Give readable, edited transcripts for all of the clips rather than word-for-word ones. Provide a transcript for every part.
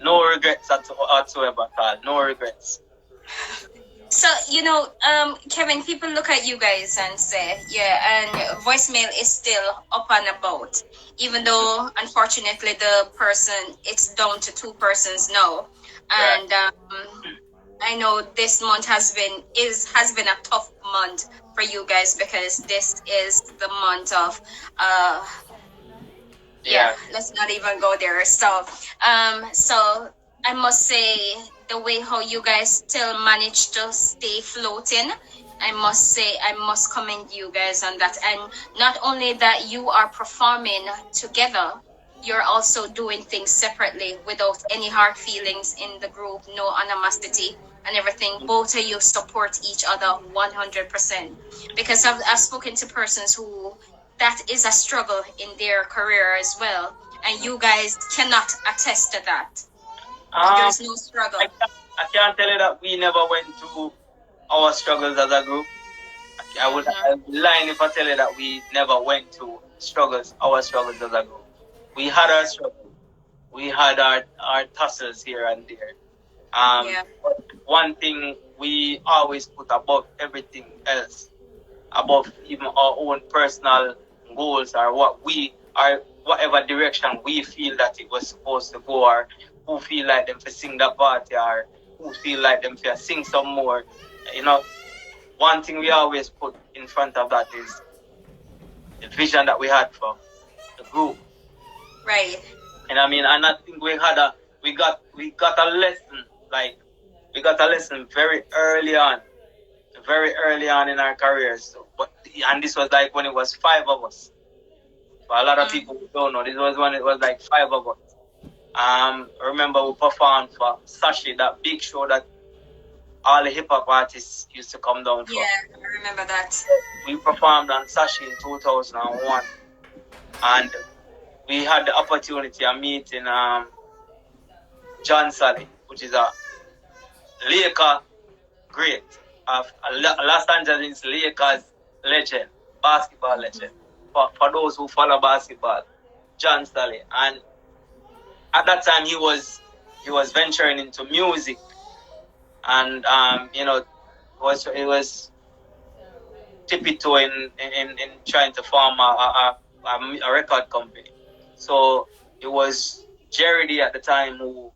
No regrets whatsoever, Carl. No regrets. So, Kevin, people look at you guys and say, yeah, and voicemail is still up and about. Even though, unfortunately, it's down to two persons now. Right. And I know this month has been a tough month for you guys because this is the month of yeah, let's not even go there. So I must say the way how you guys still manage to stay floating, I must commend you guys on that. And not only that, you are performing together, you're also doing things separately without any hard feelings in the group, no animosity and everything. Both of you support each other 100%. Because I've spoken to persons who that is a struggle in their career as well, and you guys cannot attest to that. There's no struggle. I can't tell you that we never went through our struggles as a group. I would be lying if I tell you that we never went through our struggles as a group. We had our struggles. We had our tussles here and there. But one thing we always put above everything else, above even our own personal goals or whatever direction we feel that it was supposed to go, or who feel like them to sing that party, or who feel like them to sing some more. One thing we always put in front of that is the vision that we had for the group. Right. And I think we got a lesson, we got a lesson very early on in our careers. And this was like when it was 5 of us. For a lot of people who don't know, this was when it was like 5 of us. I remember we performed for Sashi, that big show that all the hip hop artists used to come down for. Yeah, I remember that. We performed on Sashi in 2001, and we had the opportunity of meeting John Sally, which is a Laker great of Los Angeles Lakers legend, basketball legend. For those who follow basketball, John Sally. And at that time he was venturing into music, and it was tippy-toeing in trying to form a record company. So it was Jerry D at the time who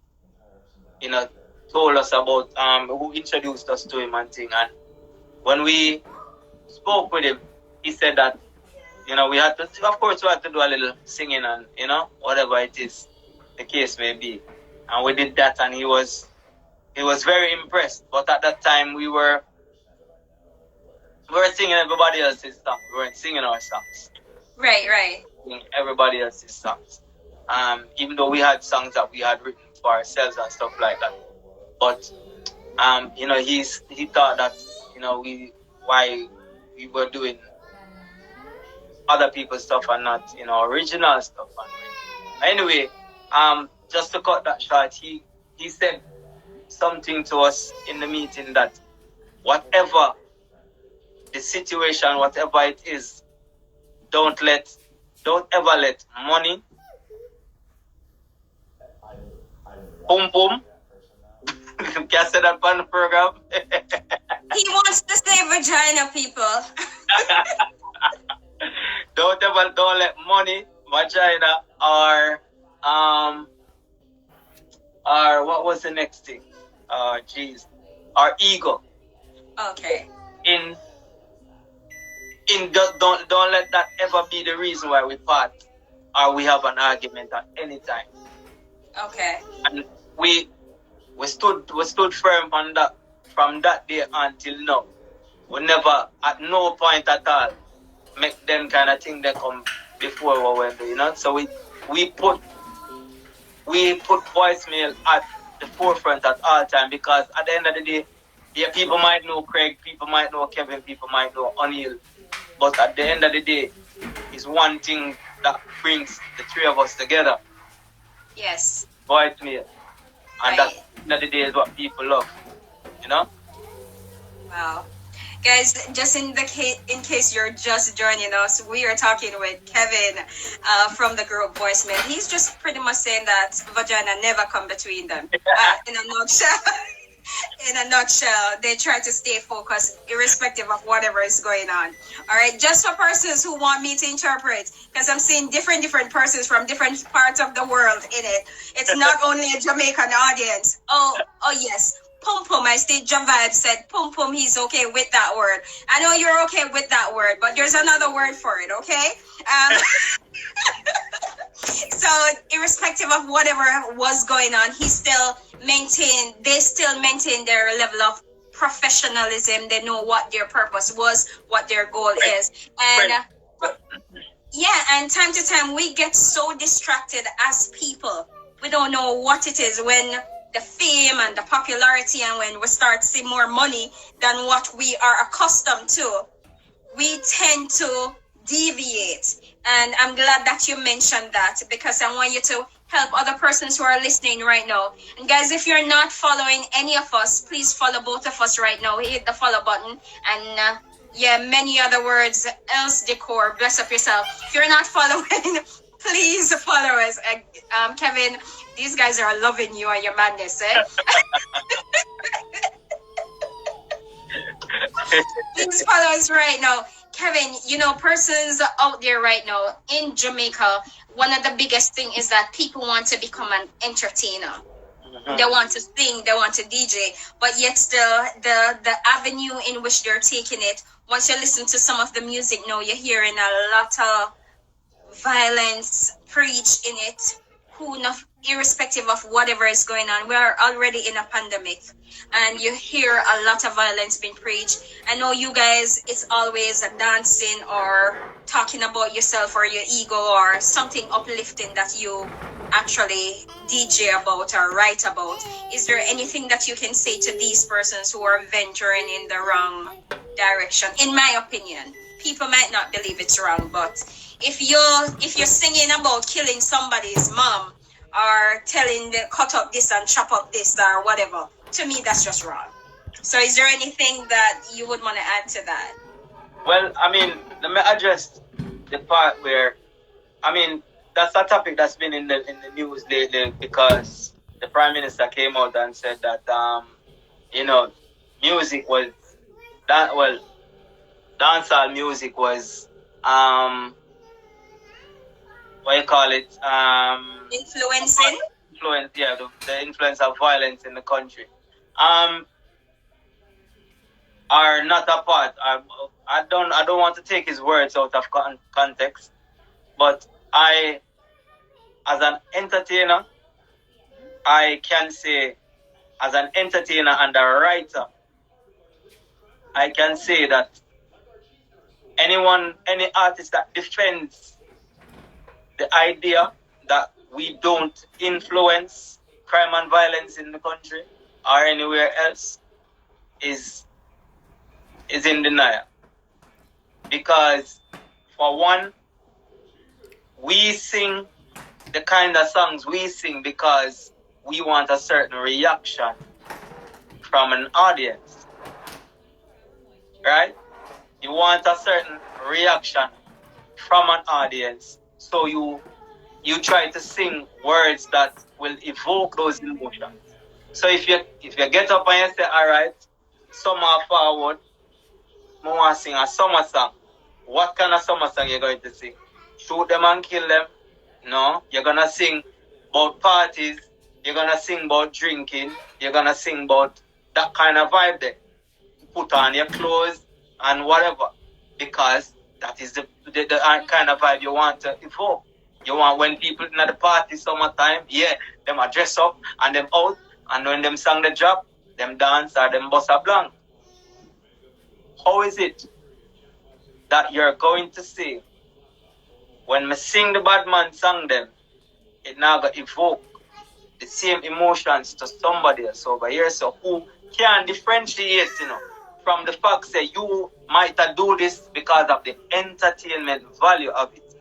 told us about who introduced us to him and thing. And when we spoke with him, he said that we had to do a little singing and whatever it is the case may be. And we did that, and he was very impressed. But at that time we were singing everybody else's songs. We weren't singing our songs. Right. Singing everybody else's songs. Even though we had songs that we had written for ourselves and stuff like that. But he thought that why we were doing other people's stuff and not original stuff. Anyway, just to cut that short, he said something to us in the meeting that whatever the situation, whatever it is, don't ever let money, boom. Can I say that on the program? He wants to say vagina, people. Don't let money, vagina, or what was the next thing? Our ego. Okay. Don't let that ever be the reason why we part or we have an argument at any time. Okay. And we stood firm on that from that day until now. We never, at no point at all, make them kind of thing that come before what we're doing. So we put voicemail at the forefront at all time, because at the end of the day, yeah, people might know Craig, people might know Kevin, people might know O'Neill, but at the end of the day, it's one thing that brings the three of us together. Yes. Voicemail. And that at the end of the day is what people love. Wow. Guys, just in case you're just joining us, we are talking with Kevin from the group Voicemail. He's just pretty much saying that vagina never come between them. In a nutshell. In a nutshell, they try to stay focused irrespective of whatever is going on. All right, just for persons who want me to interpret, because I'm seeing different persons from different parts of the world in it. It's not only a Jamaican audience. Oh yes. Pum pum, I see Javad said pum pum, he's okay with that word. I know you're okay with that word, but there's another word for it, okay? So irrespective of whatever was going on, they still maintain their level of professionalism. They know what their purpose was, what their goal is. And yeah, and time to time we get so distracted as people. We don't know what it is when the fame and the popularity and when we start seeing more money than what we are accustomed to, we tend to deviate. And I'm glad that you mentioned that, because I want you to help other persons who are listening right now. And guys, if you're not following any of us, please follow both of us right now. Hit the follow button. And yeah, many other words, else decor, bless up yourself. If you're not following, please follow us. Kevin, these guys are loving you and your madness, eh? Please follow us right now. Kevin, persons out there right now in Jamaica, one of the biggest thing is that people want to become an entertainer. Mm-hmm. They want to sing, they want to DJ, but yet still the avenue in which they're taking it, once you listen to some of the music now, you're hearing a lot of violence preached in it, irrespective of whatever is going on. We are already in a pandemic, and you hear a lot of violence being preached. I know you guys, it's always a dancing or talking about yourself or your ego or something uplifting that you actually DJ about or write about. Is there anything that you can say to these persons who are venturing in the wrong direction? In my opinion, people might not believe it's wrong, but if you're singing about killing somebody's mom or telling them cut up this and chop up this or whatever, to me that's just wrong. So is there anything that you would want to add to that? Well, I mean, let me address the part where, I mean, that's a topic that's been in the news lately, because the Prime Minister came out and said that music was that dancehall music was what you call it, influencing the influence of violence in the country are not a part. I don't want to take his words out of context, but I, as an entertainer, I can say, as an entertainer and a writer, I can say that any artist that defends the idea that we don't influence crime and violence in the country or anywhere else is in denial. Because for one, we sing the kind of songs we sing because we want a certain reaction from an audience, right? You want a certain reaction from an audience, so you try to sing words that will evoke those emotions. So if you get up and you say, all right, summer forward, I want to sing a summer song. What kind of summer song you're going to sing? Shoot them and kill them? No, you're gonna sing about parties. You're gonna sing about drinking. You're gonna sing about that kind of vibe there. Put on your clothes and whatever, because that is the kind of vibe you want to evoke. You want when people in the party summertime, them are dress up and them out, and when them sing the drop, them dance or them bust a blank. How is it that you're going to say, when me sing the bad man song them, it now got evoke the same emotions to somebody else over here, so who can differentiate, from the fact that you might do this because of the entertainment value of it.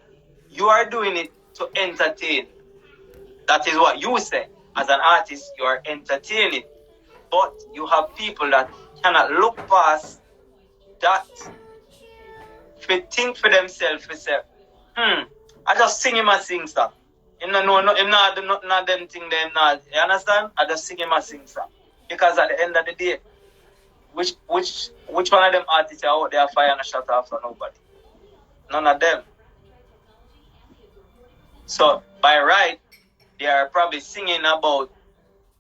You are doing it to entertain. That is what you say. As an artist, you are entertaining. But you have people that cannot look past that if think for themselves, we say, I just sing him a sing song. Him no, him not do nothing of them thing them not. You understand? I just sing him a sing song. Because at the end of the day, which one of them artists are out there firing a shot after nobody? None of them. So by right, they are probably singing about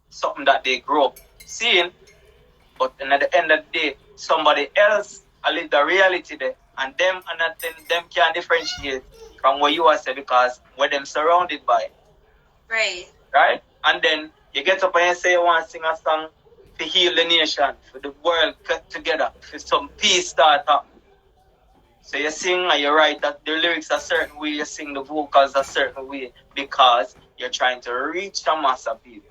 something that they grew up seeing, but then at the end of the day, somebody else live the reality there, and them can differentiate from what you are saying because what them surrounded by. Right? And then you get up and you say you want to sing a song to heal the nation, for the world cut together, for some peace start up. So you sing and you write that the lyrics a certain way, you sing the vocals a certain way because you're trying to reach a mass of people.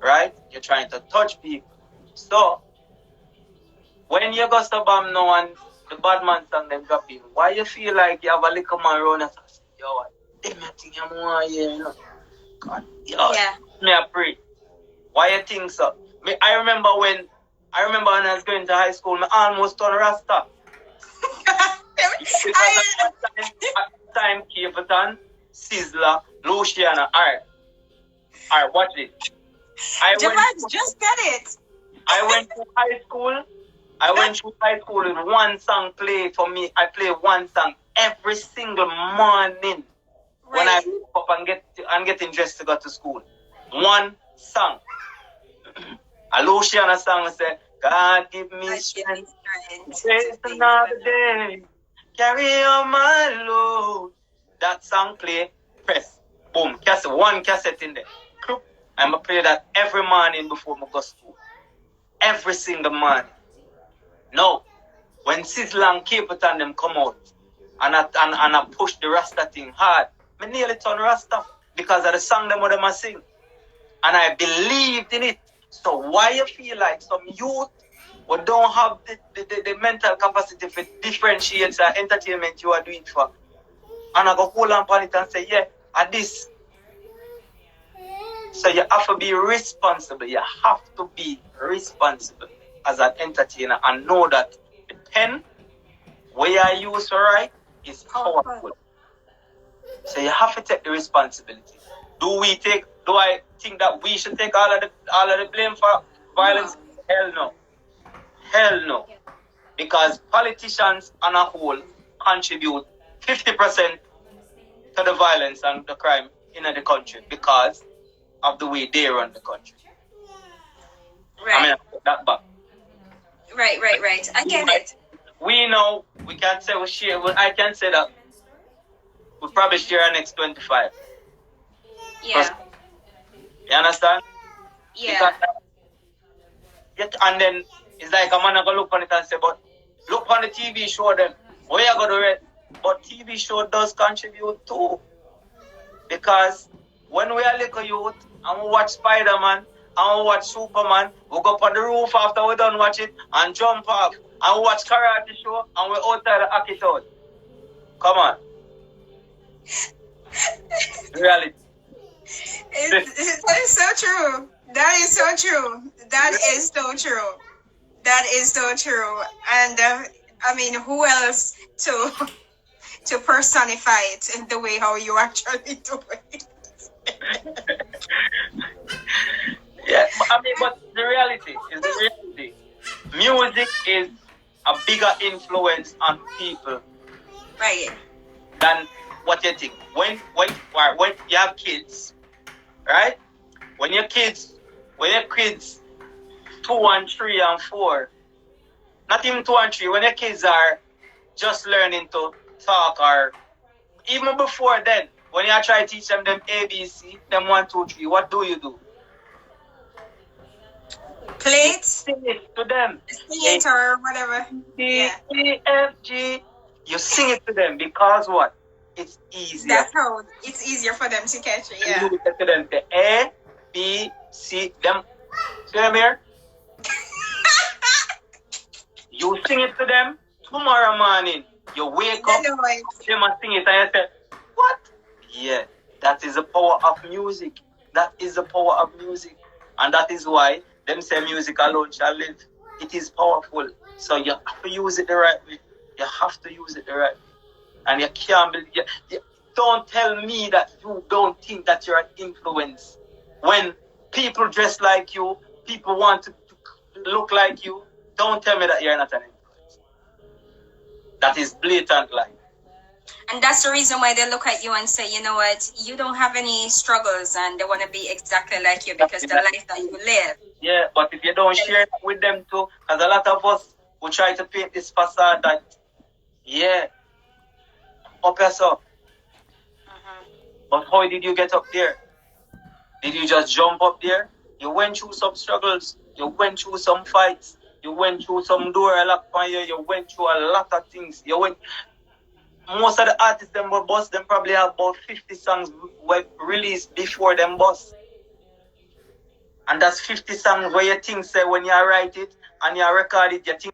Right? You're trying to touch people. So when you go to Bam now and the bad man song them drop in, why you feel like you have a little man around and say, yo, them you think you more here, you know? God, yo, me a pray. Why you think so? I remember when I was going to high school, I almost turned Rasta. At the time, Capleton, Sizzler, Luciana, alright, watch it. Just get it. I went to high school with one song play for me. I play one song every single morning when I wake up and getting dressed to go to school. One song. A Luciana song say, God give me strength. Face another day. Carry on my load. That song play, press, boom, one cassette in there. I'm going to play that every morning before I go to school. Every single morning. No. When Sizzler and Capleton them come out and I push the Rasta thing hard, I nearly turn Rasta because of the song them what them a sing. And I believed in it. So why you feel like some youth who don't have the mental capacity to differentiate the entertainment you are doing for? And I go hold on it and say, yeah, at this. So you have to be responsible. You have to be responsible as an entertainer and know that the pen where I use to write is powerful. So you have to take the responsibility. Do I think that we should take all of the blame for violence? No. Hell no. Because politicians on a whole contribute 50% to the violence and the crime in the country because of the way they run the country. Right. I mean, that back. Right. I get it. We know, we can't say we share, I can say that we probably share our next 25. Yeah. You understand? Yeah. And then it's like a man going to look on it and say, but look on the TV show them. Where you going to read? But TV show does contribute too. Because when we are little youth and we watch Spider-Man and we watch Superman, we go up on the roof after we done watch it and jump off. And we watch karate show and we outside the act it out. Come on. Reality. That is so true. That is so true. And I mean, who else to personify it in the way how you actually do it? Yeah, but the reality is music is a bigger influence on people, right, than what you think. When you have kids, right? When your kids 2 and 3 and 4, not even 2 and 3, when your kids are just learning to talk, or even before then, when you try to teach them ABC, them 1, 2, 3, what do you do? Play it. Sing it to them. Sing it or whatever. D, E, F, G. You sing it to them because what? It's easier. That's how it's easier for them to catch it. Yeah. You sing it to them. The A, B, C. Them. See them here? You sing it to them tomorrow morning. You wake up, them and sing it, and you say, what? Yeah, that is the power of music. That is the power of music. And that is why them say music alone shall live. It is powerful. So you have to use it the right way. You have to use it the right way. And you can't believe don't tell me that you don't think that you're an influence. When people dress like you, people want to look like you, don't tell me that you're not an influence. That is blatant lie. And that's the reason why they look at you and say, you know what, you don't have any struggles, and they want to be exactly like you because the life that you live. Yeah, but if you don't share that with them too, because a lot of us will try to paint this facade that, yeah, up yourself. But how did you get up there? Did you just jump up there? You went through some struggles. You went through some fights. You went through some door locked on you. You went through a lot of things. Most of the artists them were boss, them probably have about 50 songs were released before them boss. And that's 50 songs where you think say when you write it and you record it, you think